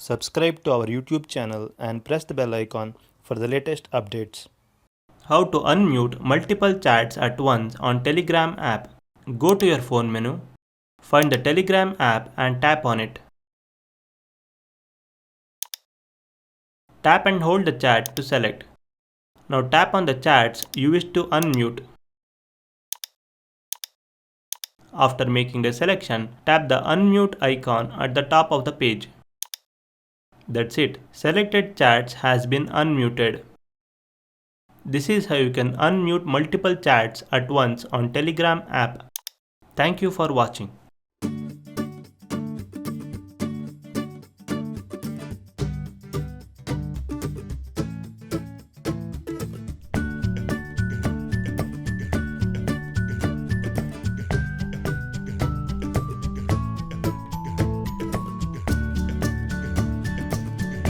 Subscribe to our YouTube channel and press the bell icon for the latest updates. How to unmute multiple chats at once on Telegram app. Go to your phone menu, find the Telegram app and tap on it. Tap and hold the chat to select. Now tap on the chats you wish to unmute. After making the selection, tap the unmute icon at the top of the page. That's it. Selected chats has been unmuted. This is how you can unmute multiple chats at once on Telegram app. Thank you for watching.